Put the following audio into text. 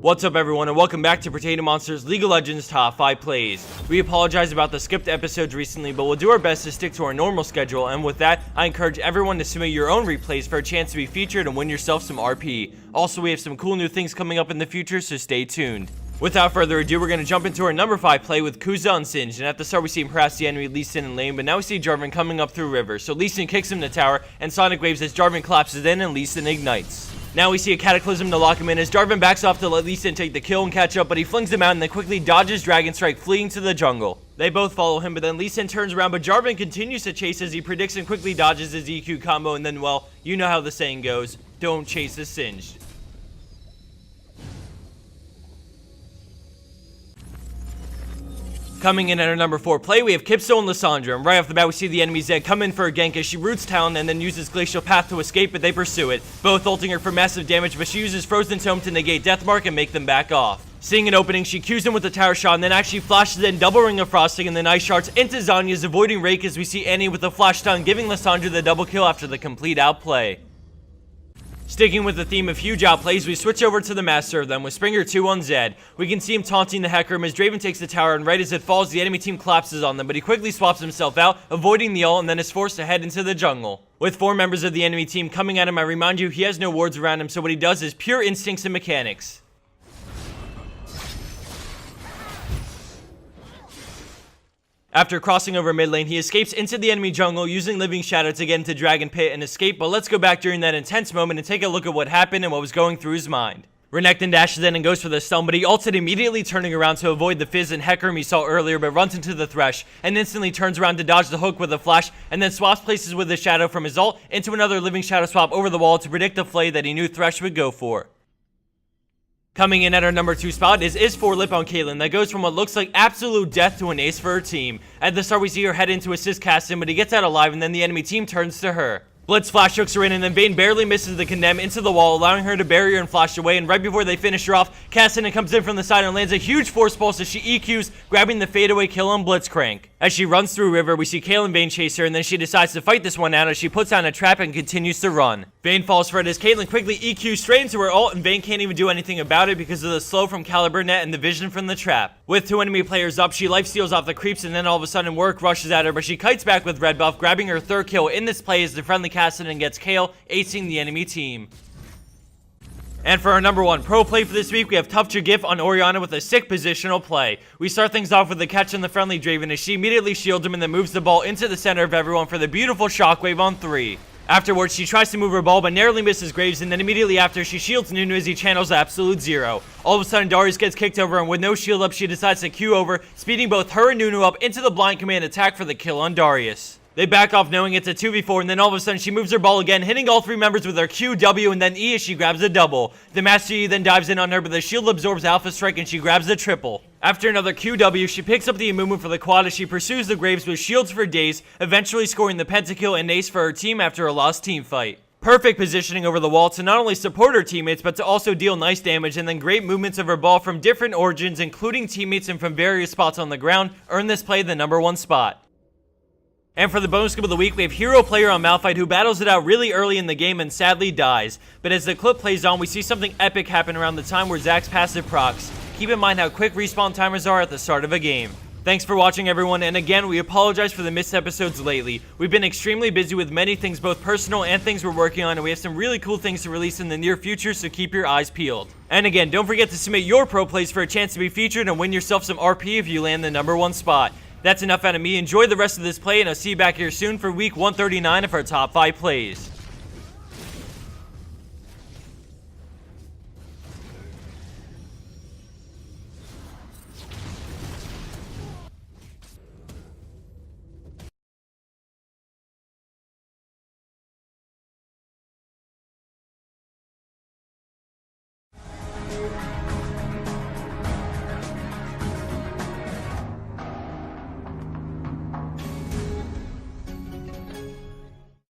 What's up everyone and welcome back to Potato Monsters League of Legends Top 5 Plays. We apologize about the skipped episodes recently, but we'll do our best to stick to our normal schedule, and with that, I encourage everyone to submit your own replays for a chance to be featured and win yourself some RP. Also, we have some cool new things coming up in the future, so stay tuned. Without further ado, we're going to jump into our number 5 play with Kuza and Singed, and at the start we see him harass the enemy Lee Sin in lane, but now we see Jarvan coming up through river, so Lee Sin kicks him to tower, and Sonic waves as Jarvan collapses in and Lee Sin ignites. Now we see a Cataclysm to lock him in as Jarvan backs off to let Lee Sin take the kill and catch up, but he flings him out and then quickly dodges Dragon Strike, fleeing to the jungle. They both follow him, but then Lee Sin turns around, but Jarvan continues to chase as he predicts and quickly dodges his EQ combo, and then, well, you know how the saying goes, don't chase the Singed. Coming in at our number 4 play, we have Kipso and Lissandra, and right off the bat we see the enemy Zed come in for a gank as she roots Talon and then uses Glacial Path to escape, but they pursue it, both ulting her for massive damage, but she uses Frozen Tome to negate Deathmark and make them back off. Seeing an opening, she cues him with a tower shot and then actually flashes in double ring of frosting and then ice shards into Zhonya's, avoiding Rake as we see Annie with a flash stun, giving Lissandra the double kill after the complete outplay. Sticking with the theme of huge outplays, we switch over to the master of them with Springer 2 on Zed. We can see him taunting the Hecarim as Draven takes the tower, and right as it falls, the enemy team collapses on them, but he quickly swaps himself out, avoiding the ult, and then is forced to head into the jungle. With 4 members of the enemy team coming at him, I remind you he has no wards around him, so what he does is pure instincts and mechanics. After crossing over mid lane, he escapes into the enemy jungle using Living Shadow to get into Dragon Pit and escape, but let's go back during that intense moment and take a look at what happened and what was going through his mind. Renekton dashes in and goes for the stun, but he ulted immediately, turning around to avoid the Fizz and Hecarim he saw earlier, but runs into the Thresh and instantly turns around to dodge the hook with a flash, and then swaps places with the Shadow from his ult into another Living Shadow swap over the wall to predict the play that he knew Thresh would go for. Coming in at our number 2 spot is Is4Lip on Caitlyn that goes from what looks like absolute death to an ace for her team. At the start we see her head into assist Caston, but he gets out alive and then the enemy team turns to her. Blitz flash hooks her in and then Vayne barely misses the condemn into the wall, allowing her to bury her and flash away, and right before they finish her off, Caston comes in from the side and lands a huge force pulse as she EQs, grabbing the fadeaway kill on Blitzcrank. As she runs through river, we see Caitlyn Vayne chase her, and then she decides to fight this one out as she puts down a trap and continues to run. Vayne falls for it as Caitlyn quickly EQs straight into her ult, and Vayne can't even do anything about it because of the slow from Caliber Net and the vision from the trap. With 2 enemy players up, she lifesteals off the creeps, and then all of a sudden Work rushes at her, but she kites back with red buff, grabbing her 3rd kill in this play as the friendly Caston gets KO, acing the enemy team. And for our number 1 pro play for this week, we have Tough Jagif on Orianna with a sick positional play. We start things off with the catch on the friendly Draven as she immediately shields him and then moves the ball into the center of everyone for the beautiful shockwave on 3. Afterwards, she tries to move her ball but narrowly misses Graves, and then immediately after, she shields Nunu as he channels Absolute Zero. All of a sudden, Darius gets kicked over, and with no shield up, she decides to Q over, speeding both her and Nunu up into the blind command attack for the kill on Darius. They back off knowing it's a 2v4, and then all of a sudden she moves her ball again, hitting all 3 members with her Q, W, and then E as she grabs a double. The Master Yi then dives in on her, but the shield absorbs Alpha Strike and she grabs a triple. After another QW, she picks up the Amumu for the quad as she pursues the Graves with shields for days, eventually scoring the pentakill and ace for her team after a lost team fight. Perfect positioning over the wall to not only support her teammates, but to also deal nice damage, and then great movements of her ball from different origins, including teammates and from various spots on the ground, earn this play the number 1 spot. And for the bonus clip of the week, we have Hero Player on Malphite who battles it out really early in the game and sadly dies. But as the clip plays on, we see something epic happen around the time where Zack's passive procs. Keep in mind how quick respawn timers are at the start of a game. Thanks for watching everyone, and again, we apologize for the missed episodes lately. We've been extremely busy with many things, both personal and things we're working on, and we have some really cool things to release in the near future, so keep your eyes peeled. And again, don't forget to submit your pro plays for a chance to be featured and win yourself some RP if you land the number 1 spot. That's enough out of me. Enjoy the rest of this play, and I'll see you back here soon for week 139 of our top 5 plays.